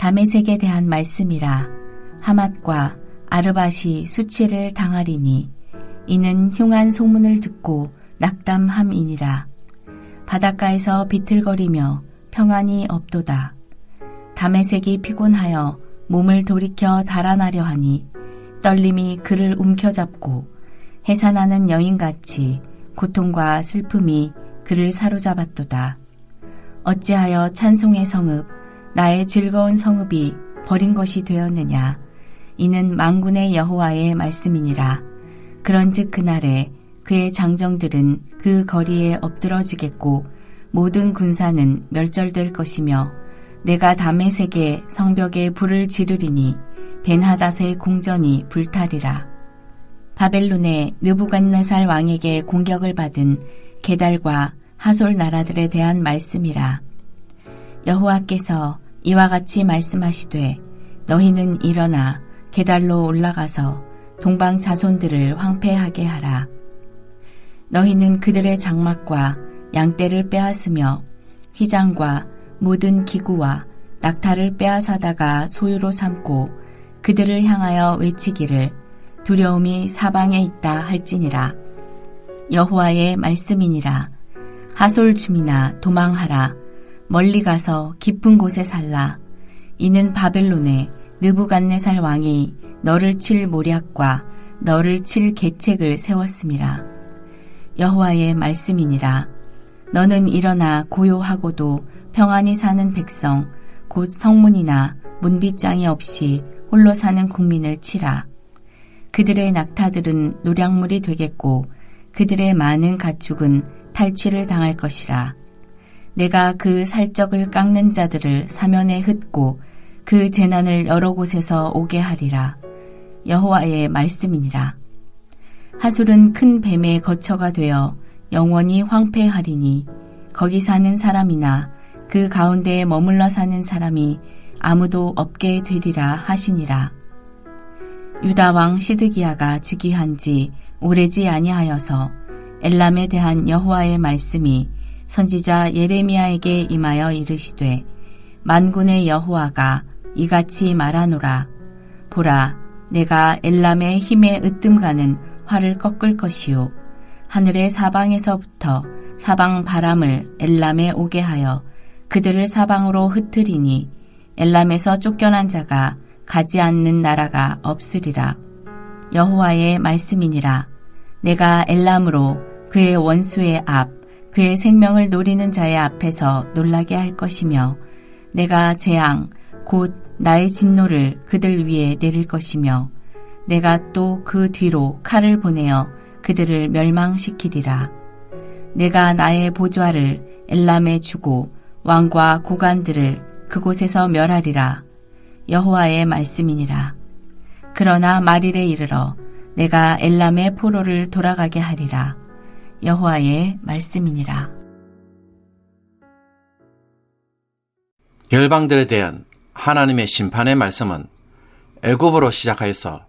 다메섹에 대한 말씀이라. 하맛과 아르밧이 수치를 당하리니 이는 흉한 소문을 듣고 낙담함이니라. 바닷가에서 비틀거리며 평안이 없도다. 다메섹이 피곤하여 몸을 돌이켜 달아나려 하니 떨림이 그를 움켜잡고 해산하는 여인같이 고통과 슬픔이 그를 사로잡았도다. 어찌하여 찬송의 성읍, 나의 즐거운 성읍이 버린 것이 되었느냐. 이는 만군의 여호와의 말씀이니라. 그런즉 그날에 그의 장정들은 그 거리에 엎드러지겠고 모든 군사는 멸절될 것이며 내가 다메섹의 성벽에 불을 지르리니 벤하닷의 궁전이 불타리라. 바벨론의 느부갓네살 왕에게 공격을 받은 게달과 하솔 나라들에 대한 말씀이라. 여호와께서 이와 같이 말씀하시되 너희는 일어나 게달로 올라가서 동방 자손들을 황폐하게 하라. 너희는 그들의 장막과 양떼를 빼앗으며 휘장과 모든 기구와 낙타를 빼앗아다가 소유로 삼고 그들을 향하여 외치기를 두려움이 사방에 있다 할지니라. 여호와의 말씀이니라. 하솔 주민아 도망하라. 멀리 가서 깊은 곳에 살라. 이는 바벨론의 느부갓네살 왕이 너를 칠 모략과 너를 칠 계책을 세웠음이라. 여호와의 말씀이니라. 너는 일어나 고요하고도 평안히 사는 백성 곧 성문이나 문빗장이 없이 홀로 사는 국민을 치라. 그들의 낙타들은 노략물이 되겠고 그들의 많은 가축은 탈취를 당할 것이라. 내가 그 살적을 깎는 자들을 사면에 흩고 그 재난을 여러 곳에서 오게 하리라. 여호와의 말씀이니라. 하솔은 큰 뱀의 거처가 되어 영원히 황폐하리니 거기 사는 사람이나 그 가운데에 머물러 사는 사람이 아무도 없게 되리라 하시니라. 유다 왕 시드기야가 즉위한 지 오래지 아니하여서 엘람에 대한 여호와의 말씀이 선지자 예레미야에게 임하여 이르시되 만군의 여호와가 이같이 말하노라. 보라, 내가 엘람의 힘에 으뜸가는 활을 꺾을 것이요 하늘의 사방에서부터 사방 바람을 엘람에 오게 하여 그들을 사방으로 흩트리니 엘람에서 쫓겨난 자가 가지 않는 나라가 없으리라. 여호와의 말씀이니라. 내가 엘람으로 그의 원수의 앞, 그의 생명을 노리는 자의 앞에서 놀라게 할 것이며 내가 재앙, 곧 나의 진노를 그들 위에 내릴 것이며 내가 또 그 뒤로 칼을 보내어 그들을 멸망시키리라. 내가 나의 보좌를 엘람에 주고 왕과 고관들을 그곳에서 멸하리라. 여호와의 말씀이니라. 그러나 말일에 이르러 내가 엘람의 포로를 돌아가게 하리라. 여호와의 말씀이니라. 열방들에 대한 하나님의 심판의 말씀은 애굽으로 시작하여서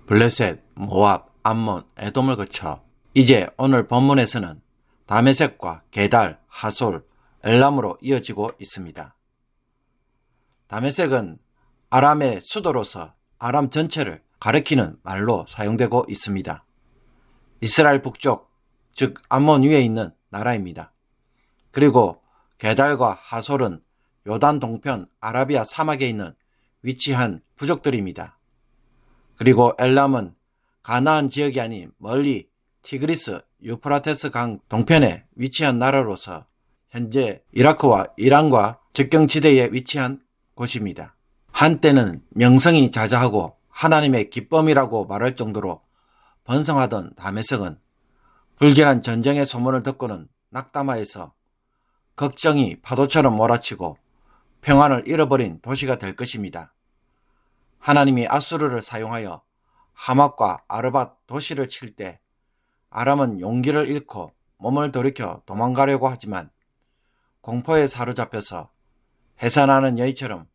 블레셋, 모압, 암몬, 에돔을 거쳐 이제 오늘 본문에서는 다메섹과 게달, 하솔, 엘람으로 이어지고 있습니다. 다메섹은 아람의 수도로서 아람 전체를 가리키는 말로 사용되고 있습니다. 이스라엘 북쪽, 즉 암몬 위에 있는 나라입니다. 그리고 게달과 하솔은 요단 동편 아라비아 사막에 있는 위치한 부족들입니다. 그리고 엘람은 가나안 지역이 아닌 멀리 티그리스, 유프라테스 강 동편에 위치한 나라로서 현재 이라크와 이란과 접경지대에 위치한 곳입니다. 한때는 명성이 자자하고 하나님의 기쁨이라고 말할 정도로 번성하던 다메섹은 불길한 전쟁의 소문을 듣고는 낙담하여서 걱정이 파도처럼 몰아치고 평안을 잃어버린 도시가 될 것입니다. 하나님이 아수르를 사용하여 하맛과 아르밧 도시를 칠 때 아람은 용기를 잃고 몸을 돌이켜 도망가려고 하지만 공포에 사로잡혀서 해산하는 여인처럼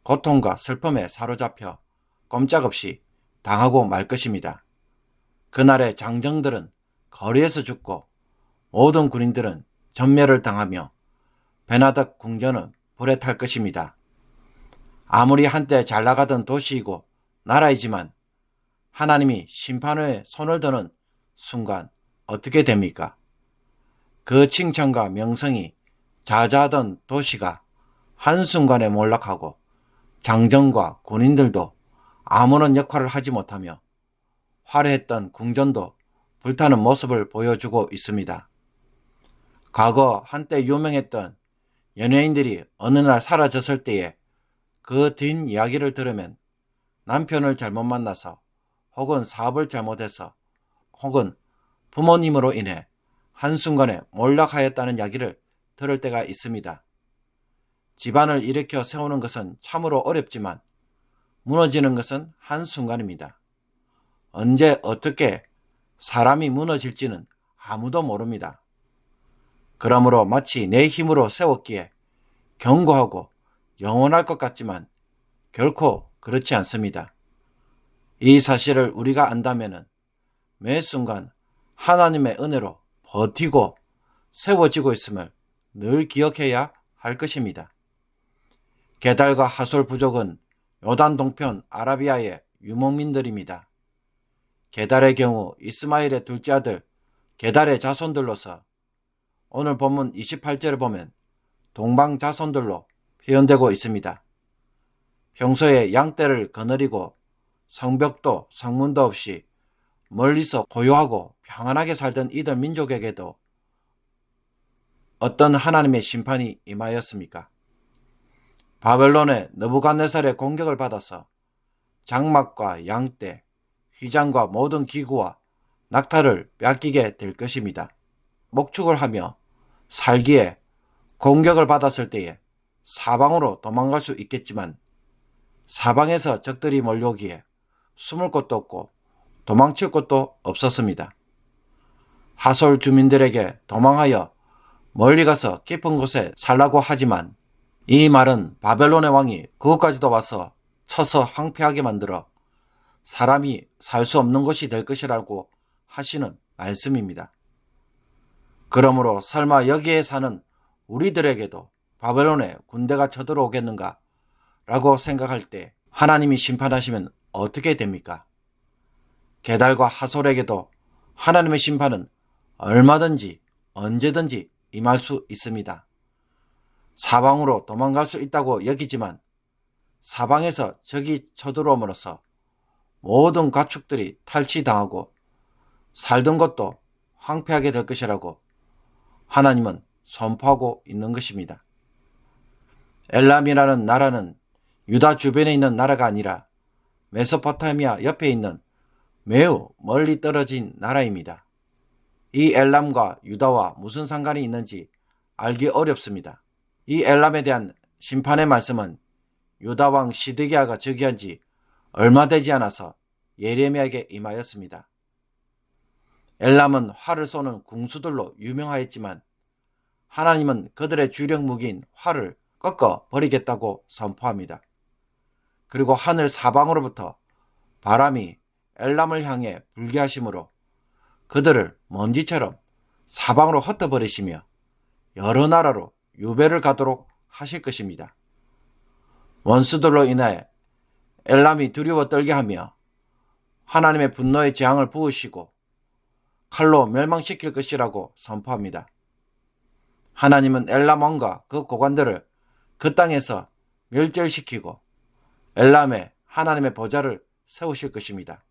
고통과 슬픔에 사로잡혀 꼼짝없이 당하고 말 것입니다. 그날의 장정들은 거리에서 죽고 모든 군인들은 전멸을 당하며 베나닥 궁전은 불에 탈 것입니다. 아무리 한때 잘 나가던 도시이고 나라이지만 하나님이 심판에 손을 드는 순간 어떻게 됩니까? 그 칭찬과 명성이 자자하던 도시가 한순간에 몰락하고 장정과 군인들도 아무런 역할을 하지 못하며 화려했던 궁전도 불타는 모습을 보여주고 있습니다. 과거 한때 유명했던 연예인들이 어느 날 사라졌을 때에 그 뒷 이야기를 들으면 남편을 잘못 만나서 혹은 사업을 잘못해서 혹은 부모님으로 인해 한순간에 몰락하였다는 이야기를 들을 때가 있습니다. 집안을 일으켜 세우는 것은 참으로 어렵지만 무너지는 것은 한순간입니다. 언제 어떻게 사람이 무너질지는 아무도 모릅니다. 그러므로 마치 내 힘으로 세웠기에 견고하고 영원할 것 같지만 결코 그렇지 않습니다. 이 사실을 우리가 안다면 매 순간 하나님의 은혜로 버티고 세워지고 있음을 늘 기억해야 할 것입니다. 게달과 하솔 부족은 요단 동편 아라비아의 유목민들입니다. 게달의 경우 이스마엘의 둘째 아들 게달의 자손들로서 오늘 본문 28절을 보면 동방 자손들로 표현되고 있습니다. 평소에 양떼를 거느리고 성벽도 성문도 없이 멀리서 고요하고 평안하게 살던 이들 민족에게도 어떤 하나님의 심판이 임하였습니까? 바벨론의 느부갓네살의 공격을 받아서 장막과 양떼, 휘장과 모든 기구와 낙타를 뺏기게 될 것입니다. 목축을 하며 살기에 공격을 받았을 때에 사방으로 도망갈 수 있겠지만 사방에서 적들이 몰려오기에 숨을 곳도 없고 도망칠 곳도 없었습니다. 하솔 주민들에게 도망하여 멀리 가서 깊은 곳에 살라고 하지만 이 말은 바벨론의 왕이 그곳까지도 와서 쳐서 황폐하게 만들어 사람이 살 수 없는 곳이 될 것이라고 하시는 말씀입니다. 그러므로 설마 여기에 사는 우리들에게도 바벨론의 군대가 쳐들어오겠는가 라고 생각할 때 하나님이 심판하시면 어떻게 됩니까? 게달과 하솔에게도 하나님의 심판은 얼마든지 언제든지 임할 수 있습니다. 사방으로 도망갈 수 있다고 여기지만 사방에서 적이 쳐들어옴으로써 모든 가축들이 탈취당하고 살던 것도 황폐하게 될 것이라고 하나님은 선포하고 있는 것입니다. 엘람이라는 나라는 유다 주변에 있는 나라가 아니라 메소포타미아 옆에 있는 매우 멀리 떨어진 나라입니다. 이 엘람과 유다와 무슨 상관이 있는지 알기 어렵습니다. 이 엘람에 대한 심판의 말씀은 유다 왕 시드기야가 즉위한 지 얼마 되지 않아서 예레미야에게 임하였습니다. 엘람은 활을 쏘는 궁수들로 유명하였지만 하나님은 그들의 주력 무기인 활을 꺾어 버리겠다고 선포합니다. 그리고 하늘 사방으로부터 바람이 엘람을 향해 불게 하심으로 그들을 먼지처럼 사방으로 흩어버리시며 여러 나라로 유배를 가도록 하실 것입니다. 원수들로 인해 엘람이 두려워 떨게 하며 하나님의 분노의 재앙을 부으시고 칼로 멸망시킬 것이라고 선포합니다. 하나님은 엘람 왕과 그 고관들을 그 땅에서 멸절시키고 엘람에 하나님의 보좌를 세우실 것입니다.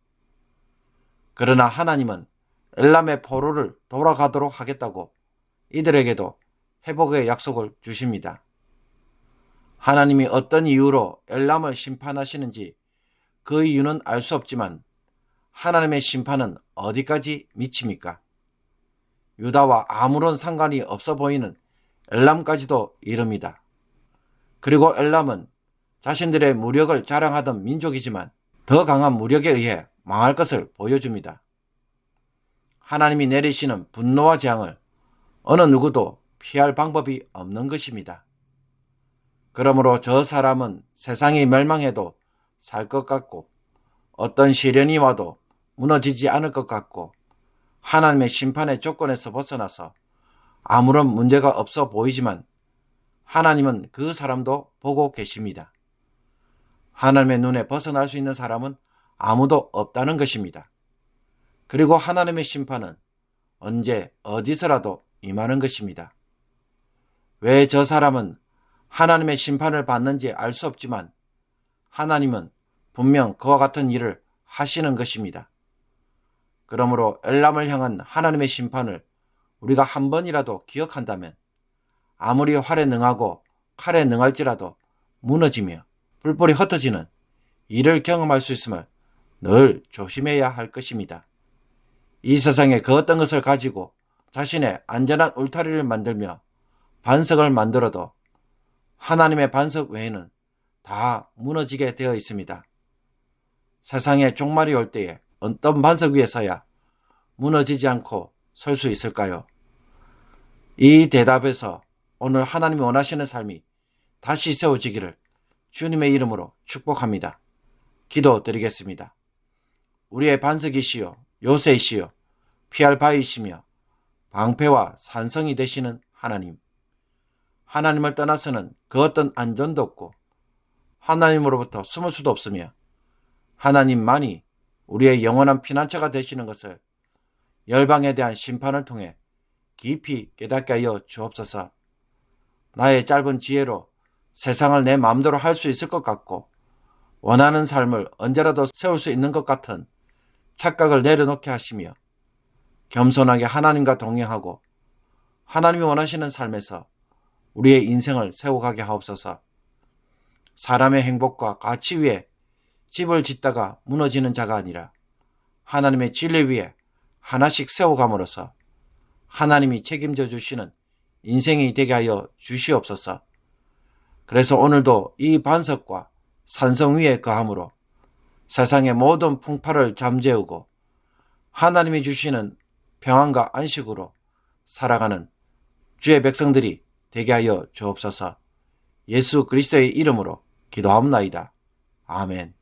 그러나 하나님은 엘람의 포로를 돌아가도록 하겠다고 이들에게도 회복의 약속을 주십니다. 하나님이 어떤 이유로 엘람을 심판하시는지 그 이유는 알 수 없지만 하나님의 심판은 어디까지 미칩니까? 유다와 아무런 상관이 없어 보이는 엘람까지도 이릅니다. 그리고 엘람은 자신들의 무력을 자랑하던 민족이지만 더 강한 무력에 의해 망할 것을 보여줍니다. 하나님이 내리시는 분노와 재앙을 어느 누구도 피할 방법이 없는 것입니다. 그러므로 저 사람은 세상이 멸망해도 살 것 같고 어떤 시련이 와도 무너지지 않을 것 같고 하나님의 심판의 조건에서 벗어나서 아무런 문제가 없어 보이지만 하나님은 그 사람도 보고 계십니다. 하나님의 눈에 벗어날 수 있는 사람은 아무도 없다는 것입니다. 그리고 하나님의 심판은 언제 어디서라도 임하는 것입니다. 왜 저 사람은 하나님의 심판을 받는지 알 수 없지만 하나님은 분명 그와 같은 일을 하시는 것입니다. 그러므로 엘람을 향한 하나님의 심판을 우리가 한 번이라도 기억한다면 아무리 활에 능하고 칼에 능할지라도 무너지며 뿔뿔이 흩어지는 일을 경험할 수 있음을 늘 조심해야 할 것입니다. 이 세상에 그 어떤 것을 가지고 자신의 안전한 울타리를 만들며 반석을 만들어도 하나님의 반석 외에는 다 무너지게 되어 있습니다. 세상에 종말이 올 때에 어떤 반석 위에 서야 무너지지 않고 설 수 있을까요? 이 대답에서 오늘 하나님이 원하시는 삶이 다시 세워지기를 주님의 이름으로 축복합니다. 기도드리겠습니다. 우리의 반석이시요 요새이시요 피할 바위이시며 방패와 산성이 되시는 하나님, 하나님을 떠나서는 그 어떤 안전도 없고 하나님으로부터 숨을 수도 없으며 하나님만이 우리의 영원한 피난처가 되시는 것을 열방에 대한 심판을 통해 깊이 깨닫게 하여 주옵소서. 나의 짧은 지혜로 세상을 내 마음대로 할 수 있을 것 같고 원하는 삶을 언제라도 세울 수 있는 것 같은 착각을 내려놓게 하시며 겸손하게 하나님과 동행하고 하나님이 원하시는 삶에서 우리의 인생을 세워가게 하옵소서. 사람의 행복과 가치 위에 집을 짓다가 무너지는 자가 아니라 하나님의 진리 위에 하나씩 세워감으로써 하나님이 책임져 주시는 인생이 되게 하여 주시옵소서. 그래서 오늘도 이 반석과 산성 위에 거함으로 세상의 모든 풍파를 잠재우고 하나님이 주시는 평안과 안식으로 살아가는 주의 백성들이 되게 하여 주옵소서. 예수 그리스도의 이름으로 기도하옵나이다. 아멘.